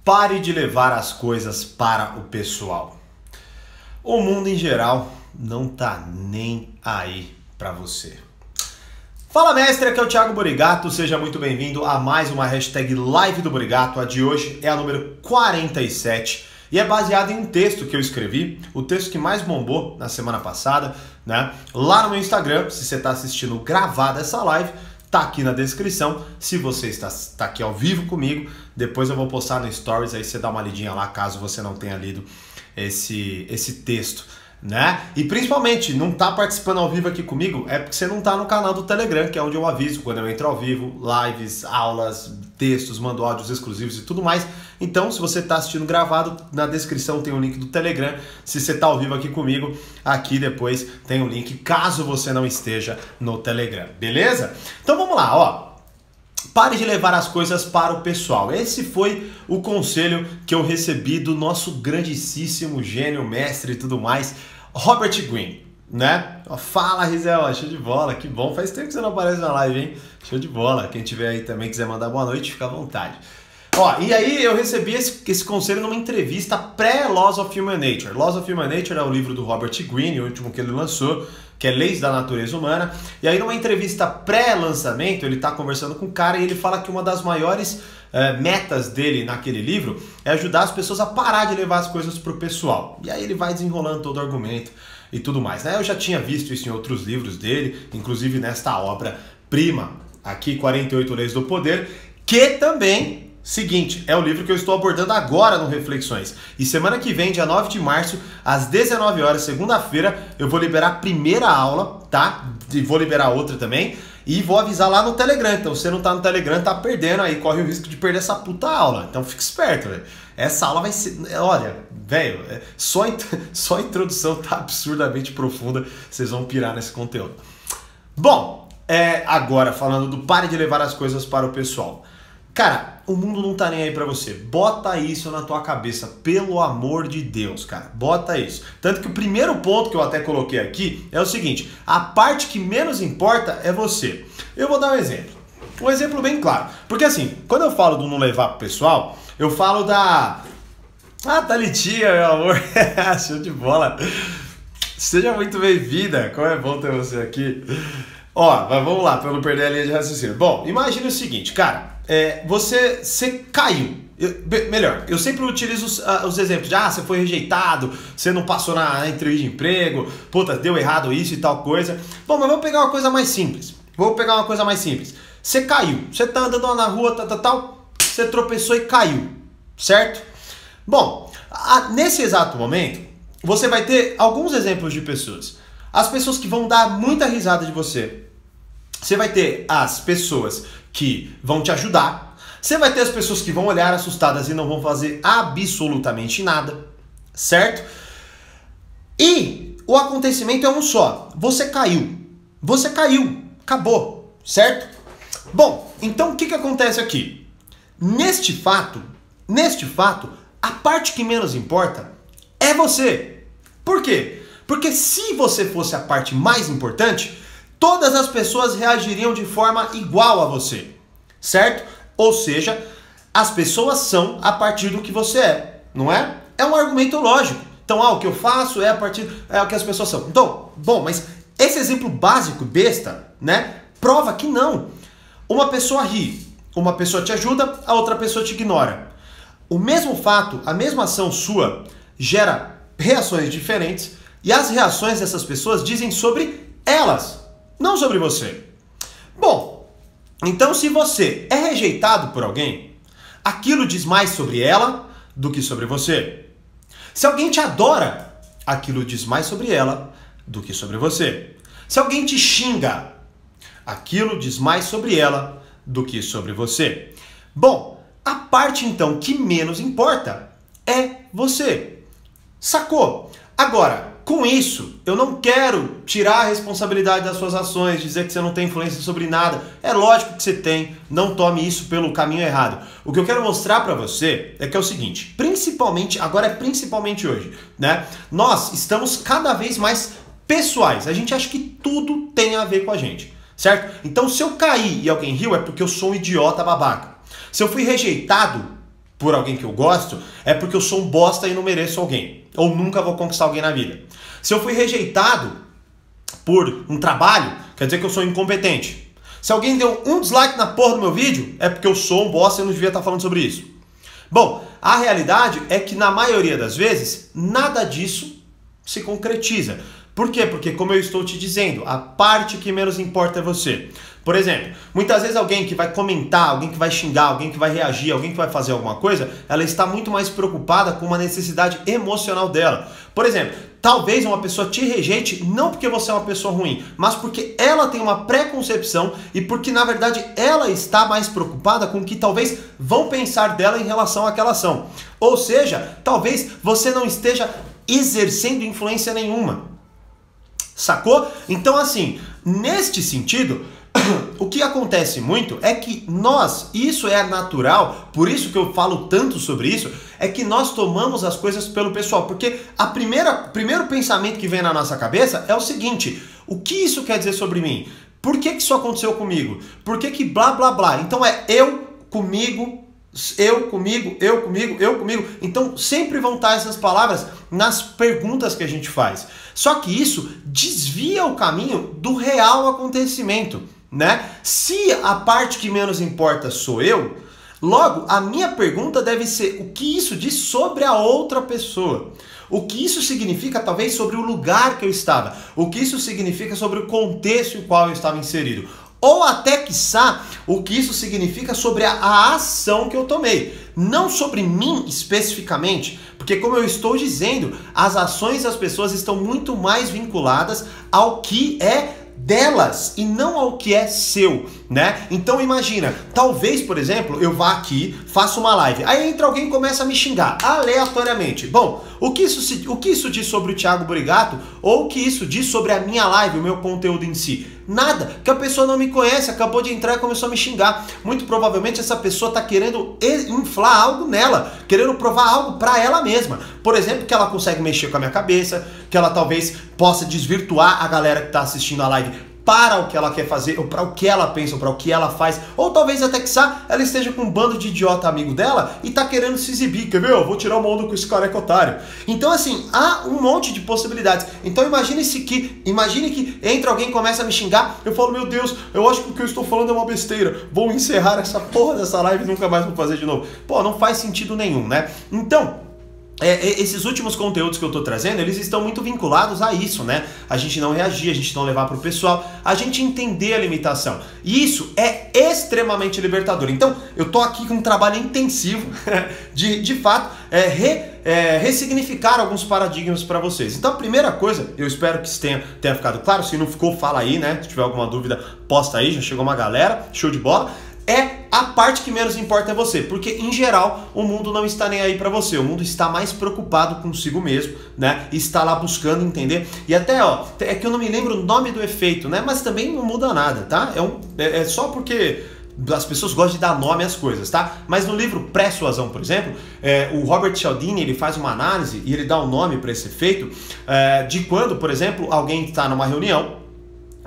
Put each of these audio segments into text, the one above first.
Pare de levar as coisas para o pessoal. O mundo em geral não tá nem aí para você. Fala mestre, aqui é o Thiago Borigato, seja muito bem-vindo a mais uma hashtag Live do Borigato. A de hoje é a número 47 e é baseada em um texto que eu escrevi, o texto que mais bombou na semana passada, né? Lá no meu Instagram, se você está assistindo gravada essa live, tá aqui na descrição. Se você está aqui ao vivo comigo, depois eu vou postar no Stories, aí você dá uma lidinha lá, caso você não tenha lido esse texto, né? E principalmente, não tá participando ao vivo aqui comigo, é porque você não tá no canal do Telegram, que é onde eu aviso quando eu entro ao vivo, lives, aulas, textos, mando áudios exclusivos e tudo mais. Então, se você tá assistindo gravado, na descrição tem o link do Telegram. Se você tá ao vivo aqui comigo, aqui depois tem o link, caso você não esteja no Telegram, beleza? Então vamos lá, ó. Pare de levar as coisas para o pessoal. Esse foi o conselho que eu recebi do nosso grandíssimo gênio, mestre e tudo mais, Robert Greene, né? Fala, Rizel, show de bola, que bom. Faz tempo que você não aparece na live, hein? Show de bola. Quem tiver aí também quiser mandar boa noite, fica à vontade. Ó, e aí eu recebi esse conselho numa entrevista pré-Laws of Human Nature. Laws of Human Nature é o livro do Robert Greene, o último que ele lançou, que é Leis da Natureza Humana. E aí numa entrevista pré-lançamento, ele tá conversando com o cara e ele fala que uma das maiores metas dele naquele livro é ajudar as pessoas a parar de levar as coisas pro pessoal. E aí ele vai desenrolando todo o argumento e tudo mais, né? Eu já tinha visto isso em outros livros dele, inclusive nesta obra-prima, aqui, 48 Leis do Poder, que também... Seguinte, é o livro que eu estou abordando agora no Reflexões. E semana que vem, dia 9 de março, às 19 horas, segunda-feira, eu vou liberar a primeira aula, tá? E vou liberar outra também. E vou avisar lá no Telegram. Então, se você não tá no Telegram, tá perdendo aí. Corre o risco de perder essa puta aula. Então, fica esperto, velho. Essa aula vai ser... Olha, velho, só a introdução tá absurdamente profunda. Vocês vão pirar nesse conteúdo. Bom, agora falando do pare de levar as coisas para o pessoal. Cara, o mundo não tá nem aí pra você. Bota isso na tua cabeça, pelo amor de Deus, cara. Bota isso. Tanto que o primeiro ponto que eu até coloquei aqui é o seguinte: a parte que menos importa é você. Eu vou dar um exemplo. Um exemplo bem claro. Porque assim, quando eu falo do não levar pro pessoal, eu falo da... Ah, Thalitinha, meu amor. Show de bola. Seja muito bem-vinda. Como é bom ter você aqui. Ó, mas vamos lá, pra eu não perder a linha de raciocínio. Bom, imagine o seguinte, cara. Você caiu. Eu sempre utilizo os exemplos de você foi rejeitado, você não passou na entrevista de emprego, puta, deu errado isso e tal coisa. Bom, mas vamos pegar uma coisa mais simples. Você caiu, você tá andando na rua, tal, você tropeçou e caiu, certo? Bom, nesse exato momento, você vai ter alguns exemplos de pessoas. As pessoas que vão dar muita risada de você. Você vai ter as pessoas que vão te ajudar. Você vai ter as pessoas que vão olhar assustadas e não vão fazer absolutamente nada, certo? E o acontecimento é um só. Você caiu, acabou, certo? Bom, então o que acontece aqui? Neste fato, a parte que menos importa é você. Por quê? Porque se você fosse a parte mais importante, todas as pessoas reagiriam de forma igual a você, certo? Ou seja, as pessoas são a partir do que você é, não é? É um argumento lógico. Então, o que eu faço é o que as pessoas são. Então, bom, mas esse exemplo básico, besta, né? Prova que não. Uma pessoa ri, uma pessoa te ajuda, a outra pessoa te ignora. O mesmo fato, a mesma ação sua gera reações diferentes e as reações dessas pessoas dizem sobre elas, não sobre você. Bom, então se você é rejeitado por alguém, aquilo diz mais sobre ela do que sobre você. Se alguém te adora, aquilo diz mais sobre ela do que sobre você. Se alguém te xinga, aquilo diz mais sobre ela do que sobre você. Bom, a parte então que menos importa é você. Sacou? Agora, com isso, eu não quero tirar a responsabilidade das suas ações, dizer que você não tem influência sobre nada. É lógico que você tem, não tome isso pelo caminho errado. O que eu quero mostrar pra você é que é o seguinte, principalmente hoje, né? Nós estamos cada vez mais pessoais. A gente acha que tudo tem a ver com a gente, certo? Então, se eu cair e alguém riu, é porque eu sou um idiota babaca. Se eu fui rejeitado, por alguém que eu gosto, é porque eu sou um bosta e não mereço alguém. Ou nunca vou conquistar alguém na vida. Se eu fui rejeitado por um trabalho, quer dizer que eu sou incompetente. Se alguém deu um dislike na porra do meu vídeo, é porque eu sou um bosta e eu não devia estar falando sobre isso. Bom, a realidade é que na maioria das vezes, nada disso se concretiza. Por quê? Porque, como eu estou te dizendo, a parte que menos importa é você. Por exemplo, muitas vezes alguém que vai comentar, alguém que vai xingar, alguém que vai reagir, alguém que vai fazer alguma coisa, ela está muito mais preocupada com uma necessidade emocional dela. Por exemplo, talvez uma pessoa te rejeite não porque você é uma pessoa ruim, mas porque ela tem uma preconcepção e porque, na verdade, ela está mais preocupada com o que talvez vão pensar dela em relação àquela ação. Ou seja, talvez você não esteja exercendo influência nenhuma. Sacou? Então, assim, neste sentido, o que acontece muito é que nós, isso é natural, por isso que eu falo tanto sobre isso, é que nós tomamos as coisas pelo pessoal, porque primeiro pensamento que vem na nossa cabeça é o seguinte: o que isso quer dizer sobre mim? Por que isso aconteceu comigo? Por que blá blá blá? Então é eu comigo, eu comigo, eu comigo, eu comigo. Então sempre vão estar essas palavras nas perguntas que a gente faz. Só que isso desvia o caminho do real acontecimento, né? Se a parte que menos importa sou eu, logo a minha pergunta deve ser: o que isso diz sobre a outra pessoa? O que isso significa talvez sobre o lugar que eu estava? O que isso significa sobre o contexto em qual eu estava inserido? Ou até, quiçá, o que isso significa sobre a ação que eu tomei. Não sobre mim especificamente, porque, como eu estou dizendo, as ações das pessoas estão muito mais vinculadas ao que é delas e não ao que é seu, né? Então imagina, talvez, por exemplo, eu vá aqui, faça uma live, aí entra alguém e começa a me xingar aleatoriamente. Bom, o que isso diz sobre o Thiago Burigato, ou o que isso diz sobre a minha live, o meu conteúdo em si? Nada, que a pessoa não me conhece, acabou de entrar e começou a me xingar. Muito provavelmente essa pessoa está querendo inflar algo nela, querendo provar algo para ela mesma. Por exemplo, que ela consegue mexer com a minha cabeça, que ela talvez possa desvirtuar a galera que está assistindo a live para o que ela quer fazer, ou para o que ela pensa, ou para o que ela faz, ou talvez até que ela esteja com um bando de idiota amigo dela e tá querendo se exibir, quer ver? Eu vou tirar uma onda com esse careca otário. Então, assim, há um monte de possibilidades. Então imagine que entra alguém e começa a me xingar, eu falo: meu Deus, eu acho que o que eu estou falando é uma besteira, vou encerrar essa porra dessa live e nunca mais vou fazer de novo. Pô, não faz sentido nenhum, né? Então, esses últimos conteúdos que eu tô trazendo, eles estão muito vinculados a isso, né? A gente não reagir, a gente não levar pro pessoal, a gente entender a limitação. E isso é extremamente libertador. Então, eu tô aqui com um trabalho intensivo de fato, ressignificar alguns paradigmas para vocês. Então, a primeira coisa, eu espero que isso tenha ficado claro. Se não ficou, fala aí, né? Se tiver alguma dúvida, posta aí, já chegou uma galera, show de bola. A parte que menos importa é você, porque em geral o mundo não está nem aí para você, o mundo está mais preocupado consigo mesmo, né? E está lá buscando entender. E até, ó, é que eu não me lembro o nome do efeito, né? Mas também não muda nada, tá? É só porque as pessoas gostam de dar nome às coisas, tá? Mas no livro Persuasão, por exemplo, o Robert Cialdini, ele faz uma análise e ele dá um nome para esse efeito de quando, por exemplo, alguém está numa reunião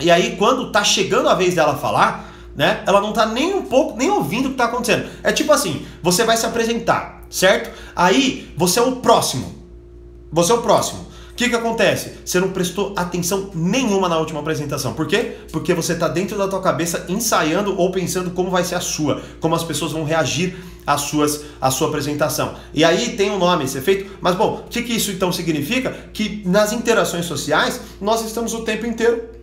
e aí quando tá chegando a vez dela falar, né? Ela não tá nem um pouco, nem ouvindo o que tá acontecendo. É tipo assim, você vai se apresentar, certo? Aí, você é o próximo. Você é o próximo. O que acontece? Você não prestou atenção nenhuma na última apresentação. Por quê? Porque você tá dentro da tua cabeça ensaiando ou pensando como vai ser a sua, como as pessoas vão reagir à sua apresentação. E aí tem um nome esse efeito. Mas bom, o que isso então significa? Que nas interações sociais, nós estamos o tempo inteiro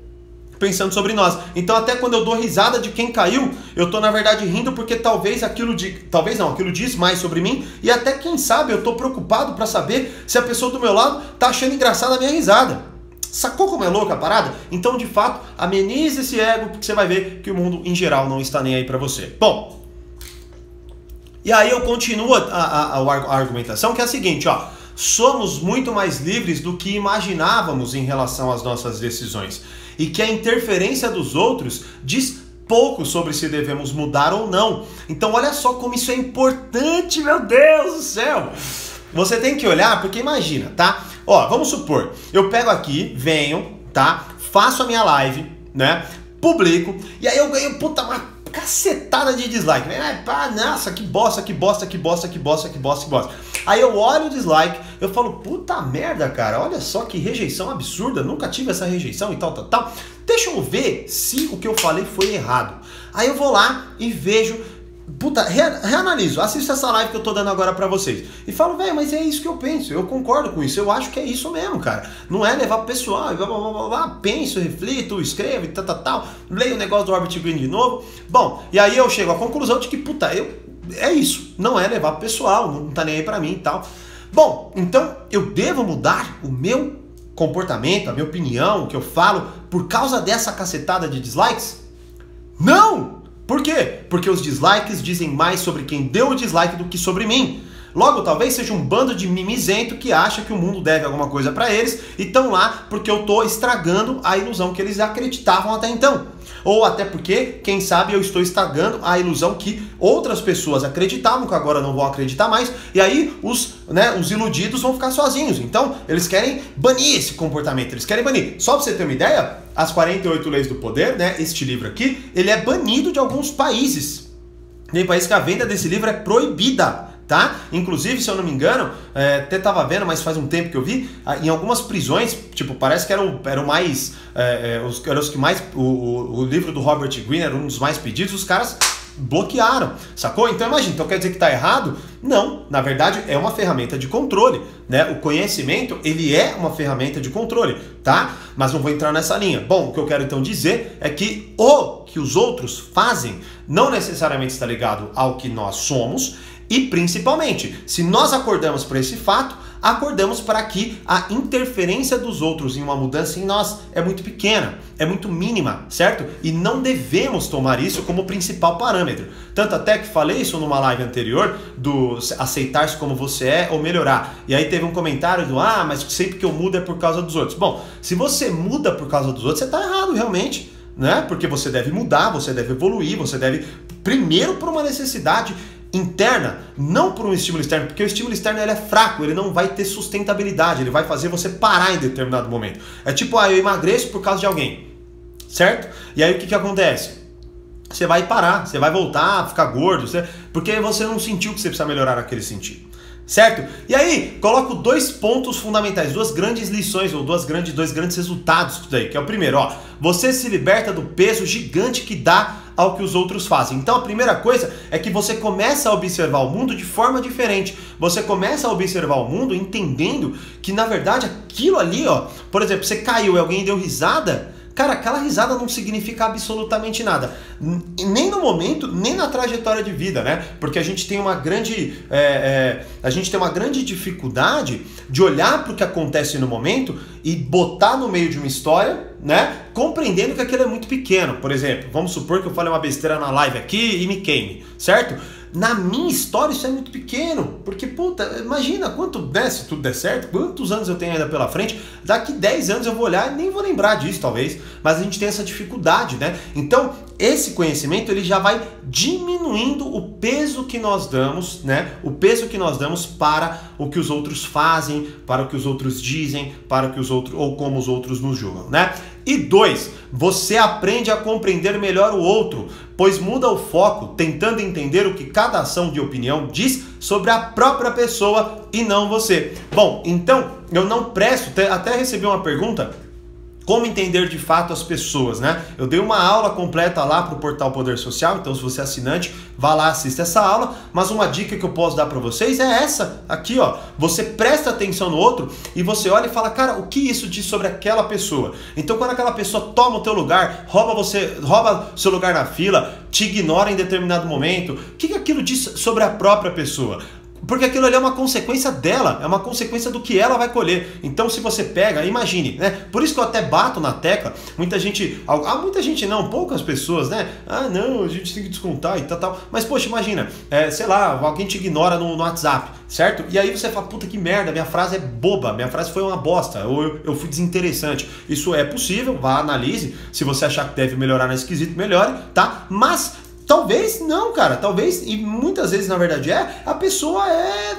pensando sobre nós. Então até quando eu dou risada de quem caiu, eu tô na verdade rindo porque talvez aquilo diz mais sobre mim, e até quem sabe eu tô preocupado para saber se a pessoa do meu lado tá achando engraçada a minha risada. Sacou como é louca a parada? Então, de fato, amenize esse ego, porque você vai ver que o mundo em geral não está nem aí para você. Bom, e aí eu continuo a argumentação, que é a seguinte, ó: somos muito mais livres do que imaginávamos em relação às nossas decisões. E que a interferência dos outros diz pouco sobre se devemos mudar ou não. Então olha só como isso é importante, meu Deus do céu! Você tem que olhar, porque imagina, tá? Ó, vamos supor, eu pego aqui, venho, tá? Faço a minha live, né? Publico, e aí eu ganho, puta, uma cacetada de dislike. Nossa, que bosta, que bosta, que bosta, que bosta, que bosta, que bosta. Aí eu olho o dislike, eu falo, puta merda, cara, olha só que rejeição absurda, nunca tive essa rejeição e tal, tal, tal. Deixa eu ver se o que eu falei foi errado. Aí eu vou lá e vejo, puta, reanaliso, assisto essa live que eu tô dando agora pra vocês. E falo, velho, mas é isso que eu penso, eu concordo com isso, eu acho que é isso mesmo, cara. Não é levar pro pessoal, blá, blá, blá, blá, penso, reflito, escrevo e tal, tal, tal. Leio o negócio do Robert Greene de novo. Bom, e aí eu chego à conclusão de que, puta, é isso, não é levar pro pessoal, não tá nem aí pra mim e tal. Bom, então eu devo mudar o meu comportamento, a minha opinião, o que eu falo, por causa dessa cacetada de dislikes? Não! Por quê? Porque os dislikes dizem mais sobre quem deu o dislike do que sobre mim. Logo, talvez seja um bando de mimizento que acha que o mundo deve alguma coisa pra eles e estão lá porque eu tô estragando a ilusão que eles acreditavam até então. Ou até porque, quem sabe, eu estou estragando a ilusão que outras pessoas acreditavam, que agora não vão acreditar mais, e aí os iludidos vão ficar sozinhos. Então, eles querem banir esse comportamento, eles querem banir. Só pra você ter uma ideia, As 48 Leis do Poder, né, este livro aqui, ele é banido de alguns países. Tem país que a venda desse livro é proibida. Tá? Inclusive, se eu não me engano, até tava vendo, mas faz um tempo que eu vi, em algumas prisões, tipo, parece que eram mais, os que mais, o livro do Robert Greene era um dos mais pedidos, os caras bloquearam, sacou? Então imagina, então quer dizer que tá errado? Não, na verdade é uma ferramenta de controle, né? O conhecimento, ele é uma ferramenta de controle, tá? Mas não vou entrar nessa linha. Bom, o que eu quero então dizer é que o que os outros fazem não necessariamente está ligado ao que nós somos. E principalmente, se nós acordamos para esse fato, acordamos para que a interferência dos outros em uma mudança em nós é muito pequena, é muito mínima, certo? E não devemos tomar isso como principal parâmetro. Tanto até que falei isso numa live anterior, do aceitar-se como você é ou melhorar. E aí teve um comentário do, mas sempre que eu mudo é por causa dos outros. Bom, se você muda por causa dos outros, você está errado realmente, né? Porque você deve mudar, você deve evoluir, você deve, primeiro por uma necessidade interna, não por um estímulo externo, porque o estímulo externo ele é fraco, ele não vai ter sustentabilidade, ele vai fazer você parar em determinado momento. É tipo, eu emagreço por causa de alguém, certo? E aí o que acontece? Você vai parar, você vai voltar a ficar gordo, porque você não sentiu que você precisa melhorar naquele sentido. Certo? E aí, coloco dois pontos fundamentais, duas grandes lições, ou dois grandes resultados daí, que é o primeiro, você se liberta do peso gigante que dá ao que os outros fazem. Então a primeira coisa é que você começa a observar o mundo de forma diferente. Você começa a observar o mundo entendendo que na verdade aquilo ali, por exemplo, você caiu e alguém deu risada, cara, aquela risada não significa absolutamente nada. Nem no momento, nem na trajetória de vida, né? Porque a gente tem uma grande, dificuldade de olhar para o que acontece no momento e botar no meio de uma história, né? Compreendendo que aquilo é muito pequeno. Por exemplo, vamos supor que eu falei uma besteira na live aqui e me queime, certo? Na minha história isso é muito pequeno, porque, puta, imagina se tudo der certo, quantos anos eu tenho ainda pela frente, daqui 10 anos eu vou olhar e nem vou lembrar disso, talvez, mas a gente tem essa dificuldade, né? Então, esse conhecimento, ele já vai diminuindo o peso que nós damos, né? O peso que nós damos para o que os outros fazem, para o que os outros dizem, para o que os outros, ou como os outros nos julgam, né? E 2, você aprende a compreender melhor o outro, pois muda o foco, tentando entender o que cada ação de opinião diz sobre a própria pessoa e não você. Bom, então, eu não presto, até recebi uma pergunta, como entender de fato as pessoas, né? Eu dei uma aula completa lá para o portal Poder Social, então se você é assinante, vá lá, assista essa aula, mas uma dica que eu posso dar para vocês é essa aqui, você presta atenção no outro e você olha e fala, cara, o que isso diz sobre aquela pessoa? Então quando aquela pessoa toma o teu lugar, rouba seu lugar na fila, te ignora em determinado momento, o que aquilo diz sobre a própria pessoa? Porque aquilo ali é uma consequência dela, é uma consequência do que ela vai colher. Então se você pega, imagine, né? Por isso que eu até bato na tecla, muita gente não, poucas pessoas, né? Não, a gente tem que descontar e tal. Mas poxa, imagina, sei lá, alguém te ignora no WhatsApp, certo? E aí você fala, puta que merda, minha frase é boba, minha frase foi uma bosta, ou eu fui desinteressante. Isso é possível, vá, analise, se você achar que deve melhorar nesse quesito, melhore, tá? Mas Talvez não, cara, talvez, e muitas vezes na verdade a pessoa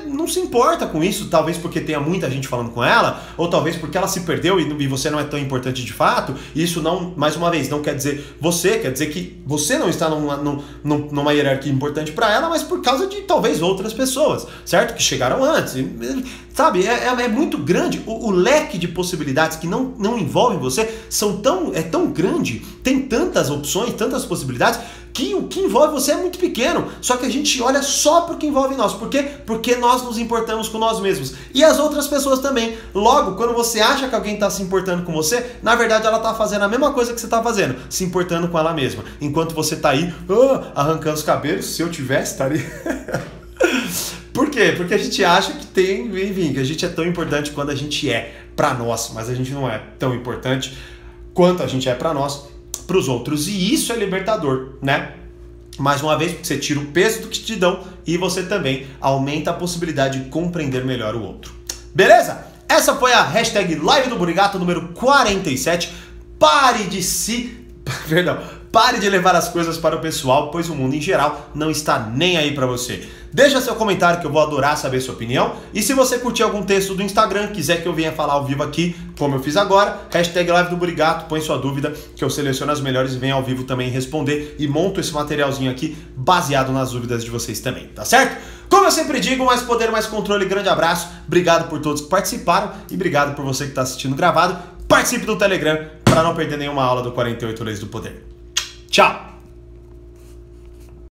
não se importa com isso, talvez porque tenha muita gente falando com ela, ou talvez porque ela se perdeu e você não é tão importante de fato, e isso não, mais uma vez, não quer dizer você, quer dizer que você não está numa hierarquia importante para ela, mas por causa de talvez outras pessoas, certo? Que chegaram antes, sabe? É muito grande, o leque de possibilidades que não envolvem você é tão grande, tem tantas opções, tantas possibilidades, que o que envolve você é muito pequeno, só que a gente olha só pro que envolve nós. Por quê? Porque nós nos importamos com nós mesmos. E as outras pessoas também. Logo, quando você acha que alguém está se importando com você, na verdade ela está fazendo a mesma coisa que você está fazendo, se importando com ela mesma. Enquanto você está aí, arrancando os cabelos, se eu tivesse, estaria... Por quê? Porque a gente acha que que a gente é tão importante quando a gente é pra nós, mas a gente não é tão importante quanto a gente é pra nós, pros outros. E isso é libertador, né? Mais uma vez, porque você tira o peso do que te dão e você também aumenta a possibilidade de compreender melhor o outro. Beleza? Essa foi a hashtag Live do Burigato número 47. Pare de levar as coisas para o pessoal, pois o mundo em geral não está nem aí para você. Deixa seu comentário que eu vou adorar saber sua opinião. E se você curtir algum texto do Instagram, quiser que eu venha falar ao vivo aqui, como eu fiz agora, hashtag Live do Burigato, põe sua dúvida que eu seleciono as melhores e venho ao vivo também responder e monto esse materialzinho aqui baseado nas dúvidas de vocês também, tá certo? Como eu sempre digo, mais poder, mais controle, grande abraço. Obrigado por todos que participaram e obrigado por você que está assistindo gravado. Participe do Telegram para não perder nenhuma aula do 48 Leis do Poder. Tchau!